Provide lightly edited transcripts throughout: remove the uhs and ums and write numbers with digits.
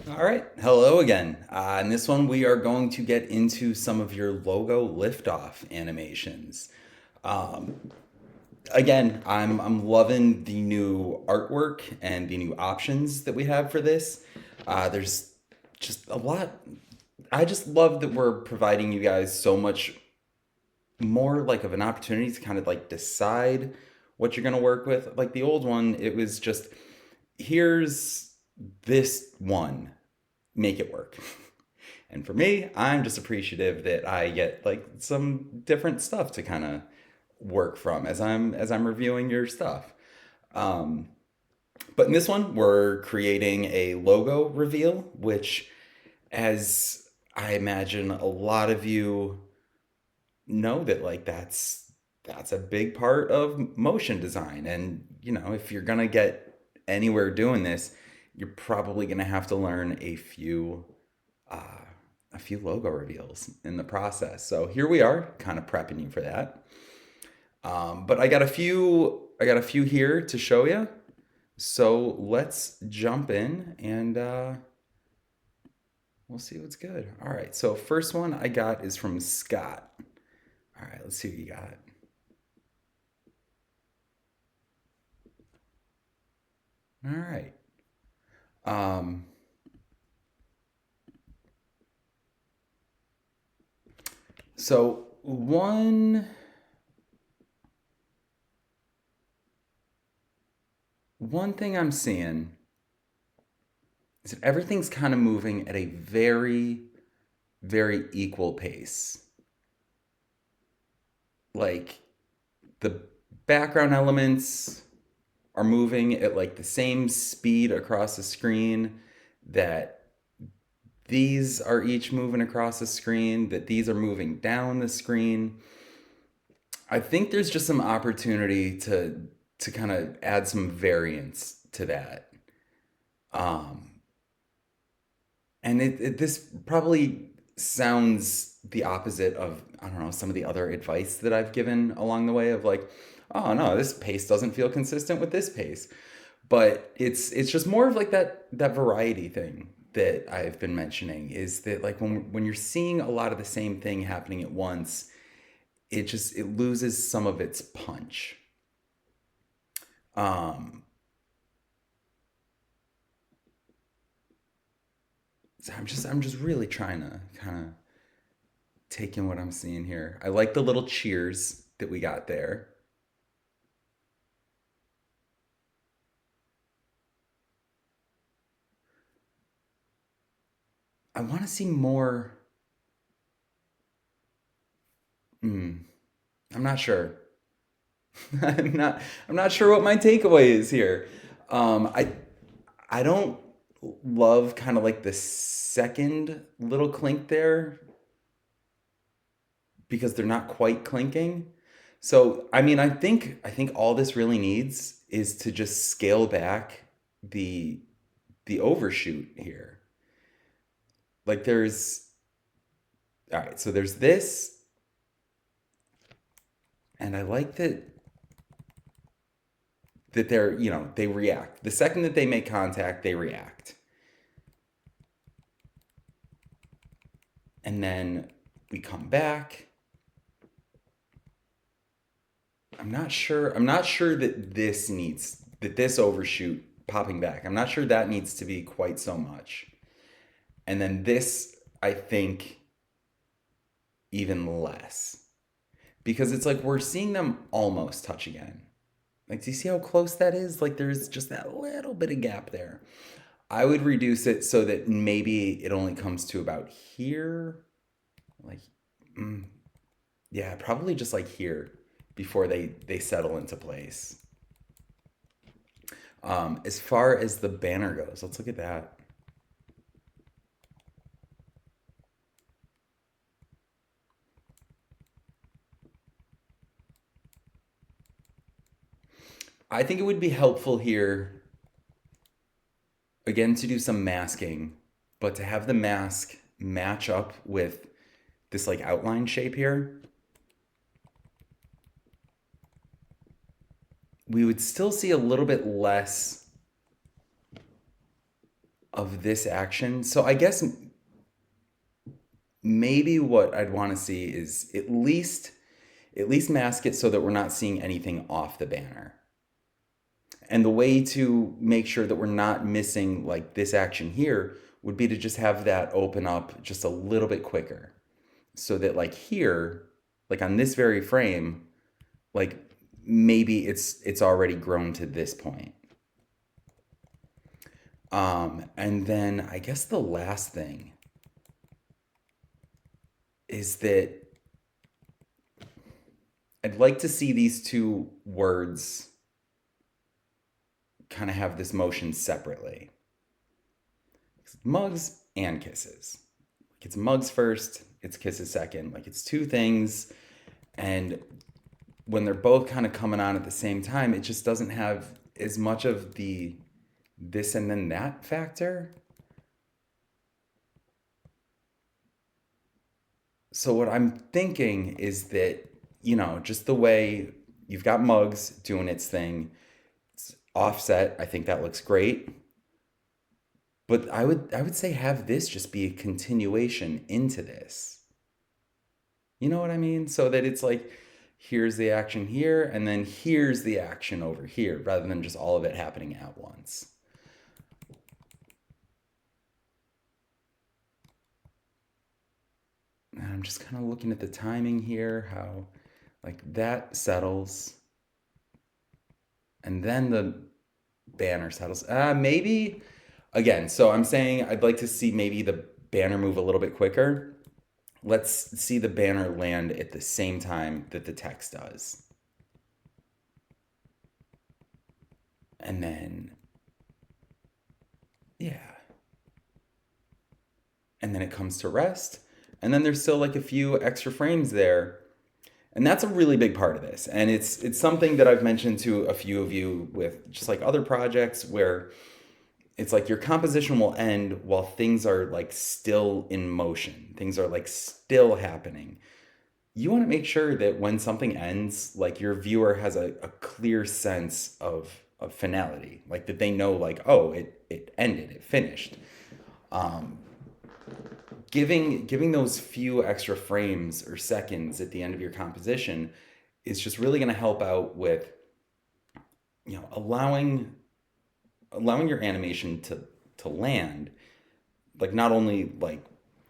All right, hello again. In this one, we are going to get into some of your logo liftoff animations. Um, I'm loving the new artwork and the new options that we have for this. There's just a lot. I just love that we're providing you guys so much more like of an opportunity to kind of like decide what you're going to work with. Like the old one, it was just here's this one, make it work. And for me, I'm just appreciative that I get like some different stuff to kind of work from as I'm reviewing your stuff. Um, but in this one, we're creating a logo reveal, which, as I imagine, a lot of you know that like that's a big part of motion design. And if you're gonna get anywhere doing this, you're probably gonna have to learn uh, a few logo reveals in the process. So here we are, kind of prepping you for that. But I got a few here to show you. So let's jump in and we'll see what's good. All right. So first one I got is from Scott. All right. Let's see what you got. All right. Um, so one thing I'm seeing is that everything's kind of moving at a very, very equal pace. Like the background elements are moving at like the same speed across the screen that these are each moving across the screen, that these are moving down the screen. I think there's just some opportunity to kind of add some variance to that. Um, and this probably sounds the opposite of, I don't know, some of the other advice that I've given along the way of like, oh no, this pace doesn't feel consistent with this pace. But it's just more of like that variety thing that I've been mentioning, is that like when you're seeing a lot of the same thing happening at once, it loses some of its punch. Um, so I'm just really trying to kind of take in what I'm seeing here. I like the little cheers that we got there. I want to see more. Mm, I'm not sure. I'm not. I'm not sure what my takeaway is here. I don't love kind of like the second little clink there because they're not quite clinking. So I mean, I think all this really needs is to just scale back the the overshoot here. Like there's all right, so there's this, and I like that they react. The second that they make contact, they react. And then we come back. I'm not sure that this overshoot popping back. I'm not sure that needs to be quite so much. And then this, I think, even less. Because it's like we're seeing them almost touch again. Like, do you see how close that is? Like, there's just that little bit of gap there. I would reduce it so that maybe it only comes to about here. Like, mm, yeah, probably just like here before they settle into place. As far as the banner goes, let's look at that. I think it would be helpful here again to do some masking, but to have the mask match up with this like outline shape here. We would still see a little bit less of this action. So I guess maybe what I'd want to see is at least mask it so that we're not seeing anything off the banner. And the way to make sure that we're not missing like this action here would be to just have that open up just a little bit quicker. So that like here, like on this very frame, like maybe it's already grown to this point. And then I guess the last thing is that I'd like to see these two words kind of have this motion separately. Mugs and kisses. Like it's mugs first, it's kisses second. Like it's two things. And when they're both kind of coming on at the same time, it just doesn't have as much of the this and then that factor. So what I'm thinking is that, just the way you've got mugs doing its thing, it's offset, I think that looks great. But I would say have this just be a continuation into this. You know what I mean? So that it's like here's the action here and then here's the action over here rather than just all of it happening at once. And I'm just kind of looking at the timing here, how like that settles and then the banner settles. Maybe again, so I'm saying I'd like to see maybe the banner move a little bit quicker. Let's see the banner land at the same time that the text does. And then, yeah. And then it comes to rest. And then there's still like a few extra frames there. And that's a really big part of this. And it's something that I've mentioned to a few of you with just like other projects where it's like your composition will end while things are like still in motion. Things are like still happening. You want to make sure that when something ends, like your viewer has a clear sense of finality, like that they know like, oh, it ended, it finished. Um, giving those few extra frames or seconds at the end of your composition is just really going to help out with allowing your animation to land, like not only like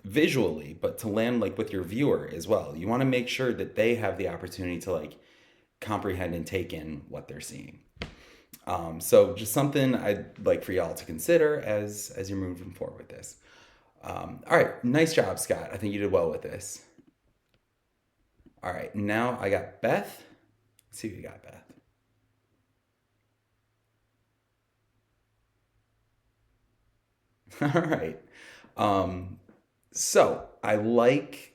visually but to land like with your viewer as well. You want to make sure that they have the opportunity to like comprehend and take in what they're seeing. So just something I'd like for y'all to consider as you're moving forward with this. All right, nice job, Scott. I think you did well with this. All right, now I got Beth. Let's see what you got, Beth. All right. Um, so I like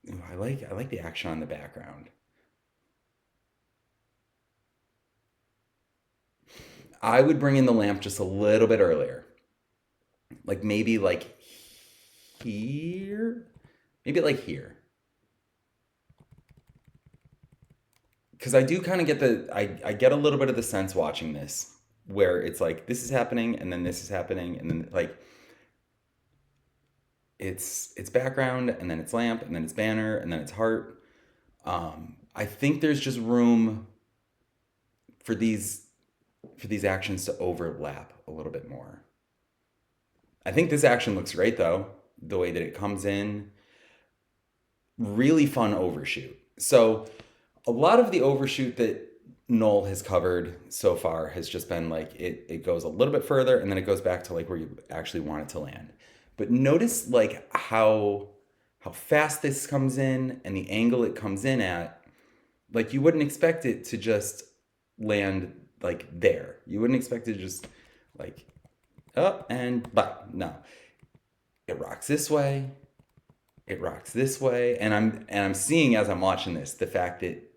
the action on the background. I would bring in the lamp just a little bit earlier. Like maybe like here. Maybe like here. Because I do kind of get I get a little bit of the sense watching this where it's like this is happening and then this is happening and then like it's background and then it's lamp and then it's banner and then it's heart. I think there's just room for these actions to overlap a little bit more. I think this action looks great though, the way that it comes in. Really fun overshoot. So a lot of the overshoot that Noel has covered so far has just been like it goes a little bit further and then it goes back to like where you actually want it to land. But notice like how fast this comes in and the angle it comes in at. Like you wouldn't expect it to just land like there. You wouldn't expect it to just like up and but no. It rocks this way. It rocks this way. And I'm seeing as I'm watching this the fact that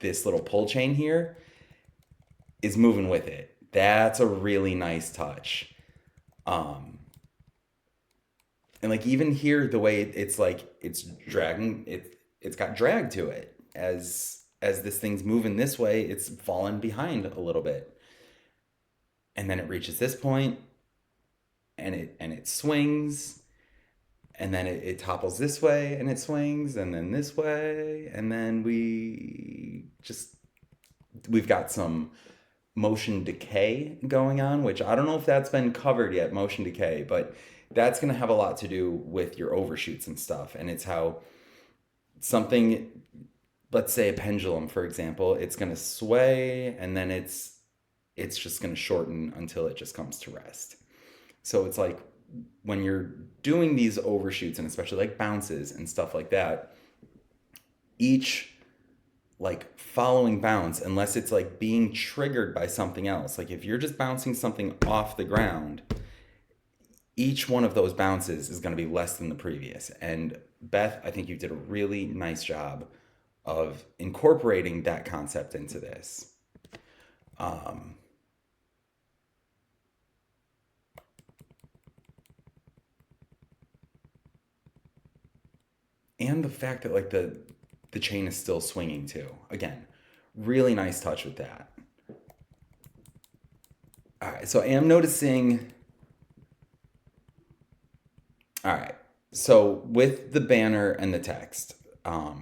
this little pull chain here is moving with it. That's a really nice touch. Um, and like even here, the way it's like it's dragging it's got drag to it as this thing's moving this way, it's fallen behind a little bit, and then it reaches this point, and it swings, and then it topples this way and it swings, and then this way, and then we've got some motion decay going on, which I don't know if that's been covered yet, motion decay, but that's going to have a lot to do with your overshoots and stuff. And it's how something, let's say a pendulum, for example, it's going to sway, and then it's just going to shorten until it just comes to rest. So it's like when you're doing these overshoots, and especially like bounces and stuff like that, each like following bounce, unless it's like being triggered by something else, like if you're just bouncing something off the ground, each one of those bounces is going to be less than the previous. And Beth, I think you did a really nice job of incorporating that concept into this. Um, and the fact that like the chain is still swinging too. Again, really nice touch with that. All right, so I am noticing. All right, so with the banner and the text, I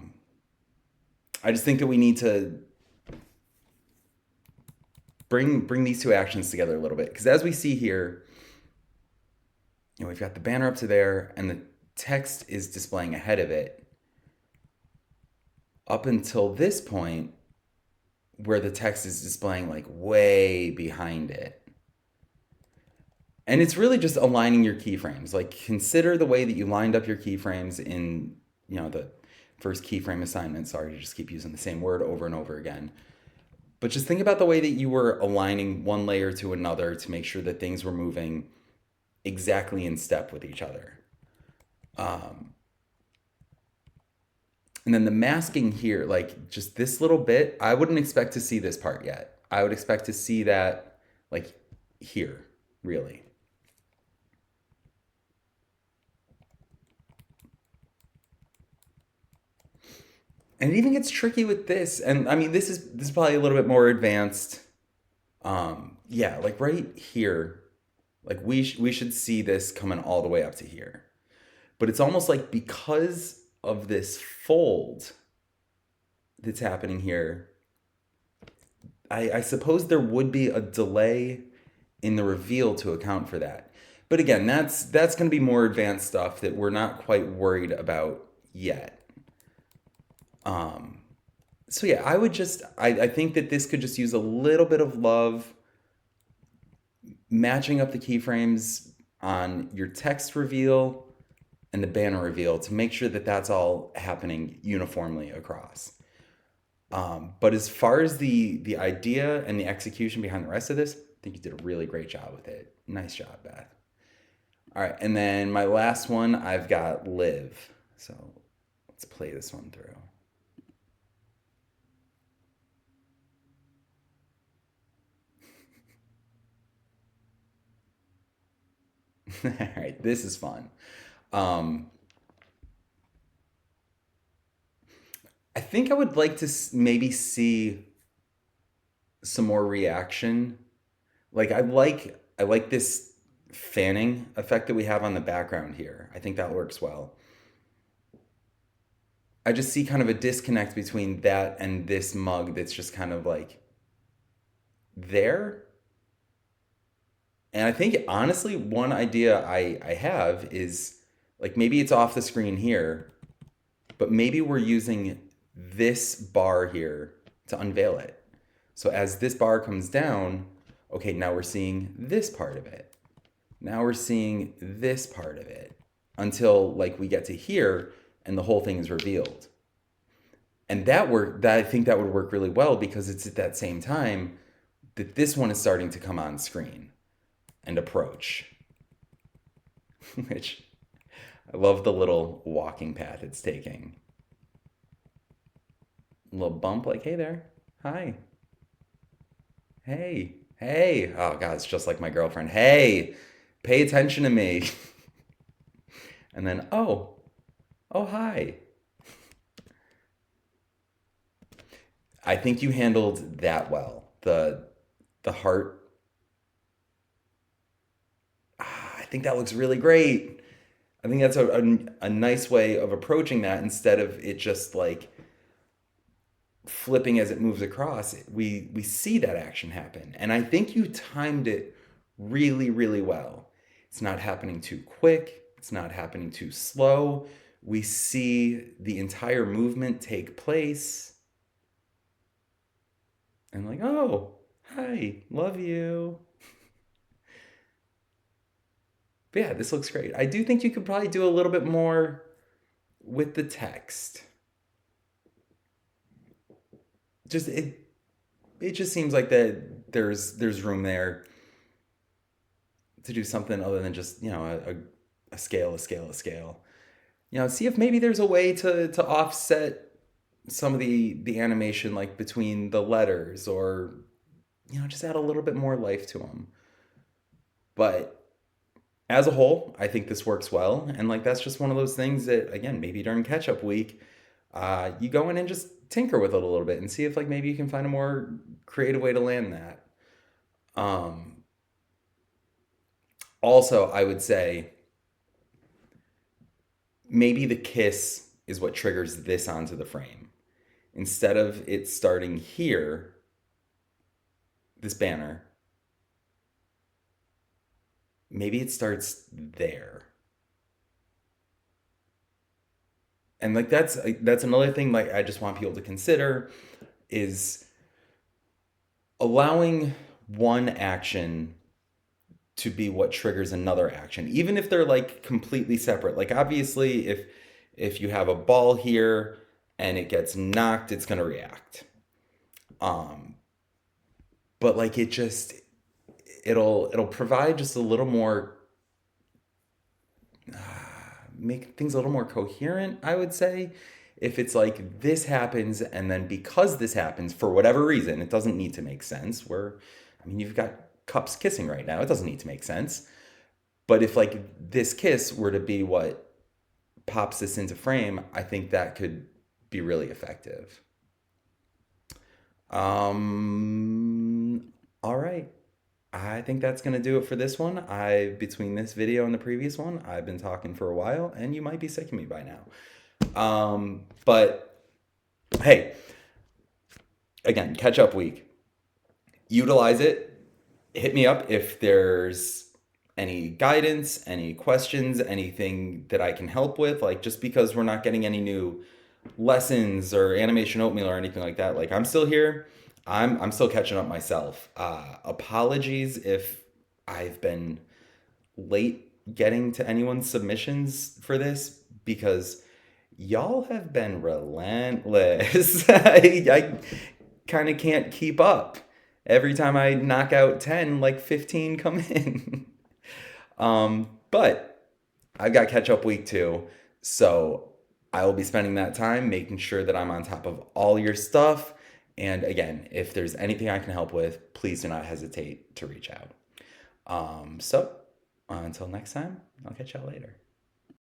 just think that we need to bring these two actions together a little bit, because as we see here, we've got the banner up to there, and the text is displaying ahead of it. Up until this point, where the text is displaying like way behind it. And it's really just aligning your keyframes. Like consider the way that you lined up your keyframes in, the first keyframe assignment. Sorry to just keep using the same word over and over again. But just think about the way that you were aligning one layer to another to make sure that things were moving exactly in step with each other. And then the masking here, like just this little bit, I wouldn't expect to see this part yet. I would expect to see that like here, really. And it even gets tricky with this. And I mean, this is probably a little bit more advanced. Yeah, like right here, like we should see this coming all the way up to here. But it's almost like because of this fold that's happening here, I suppose there would be a delay in the reveal to account for that. But again, that's going to be more advanced stuff that we're not quite worried about yet. So yeah, I think that this could just use a little bit of love, matching up the keyframes on your text reveal and the banner reveal to make sure that that's all happening uniformly across. But as far as the idea and the execution behind the rest of this, I think you did a really great job with it. Nice job, Beth. All right, and then my last one, I've got live. So let's play this one through. All right, this is fun. Um, I think I would like to maybe see some more reaction. Like I like this fanning effect that we have on the background here. I think that works well. I just see kind of a disconnect between that and this mug that's just kind of like there. And I think honestly, one idea I have is like maybe it's off the screen here, but maybe we're using this bar here to unveil it. So as this bar comes down, okay, now we're seeing this part of it. Now we're seeing this part of it until like we get to here and the whole thing is revealed. And that I think that would work really well because it's at that same time that this one is starting to come on screen and approach. Which I love the little walking path it's taking. A little bump like, hey there. Hi. Hey. Hey. Oh god, it's just like my girlfriend. Hey, pay attention to me. And then, oh hi. I think you handled that well. The heart. I think that looks really great. I think that's a nice way of approaching that instead of it just like flipping as it moves across. We see that action happen. And I think you timed it really, really well. It's not happening too quick, it's not happening too slow. We see the entire movement take place. And like, oh, hi, love you. But yeah, this looks great. I do think you could probably do a little bit more with the text. Just it just seems like that there's room there to do something other than just, a scale, a scale, a scale. See if maybe there's a way to offset some of the animation like between the letters, or just add a little bit more life to them. But as a whole, I think this works well. And like that's just one of those things that, again, maybe during catch up week, you go in and just tinker with it a little bit and see if like maybe you can find a more creative way to land that. Also, I would say maybe the kiss is what triggers this onto the frame. Instead of it starting here, this banner, maybe it starts there. And like that's another thing like I just want people to consider is allowing one action to be what triggers another action, even if they're like completely separate. Like obviously if you have a ball here and it gets knocked, it's going to react. But like it'll provide just a little more, make things a little more coherent, I would say. If it's like this happens and then because this happens for whatever reason, it doesn't need to make sense. You've got cups kissing right now. It doesn't need to make sense. But if like this kiss were to be what pops this into frame, I think that could be really effective. All right. I think that's going to do it for this one. Between this video and the previous one, I've been talking for a while and you might be sick of me by now. But hey, again, catch up week. Utilize it. Hit me up if there's any guidance, any questions, anything that I can help with. Like just because we're not getting any new lessons or animation oatmeal or anything like that, like I'm still here. I'm still catching up myself. Apologies if I've been late getting to anyone's submissions for this because y'all have been relentless. I kind of can't keep up. Every time I knock out 10, like 15 come in. But I've got catch up week 2. So I will be spending that time making sure that I'm on top of all your stuff. And again, if there's anything I can help with, please do not hesitate to reach out. So until next time, I'll catch y'all later.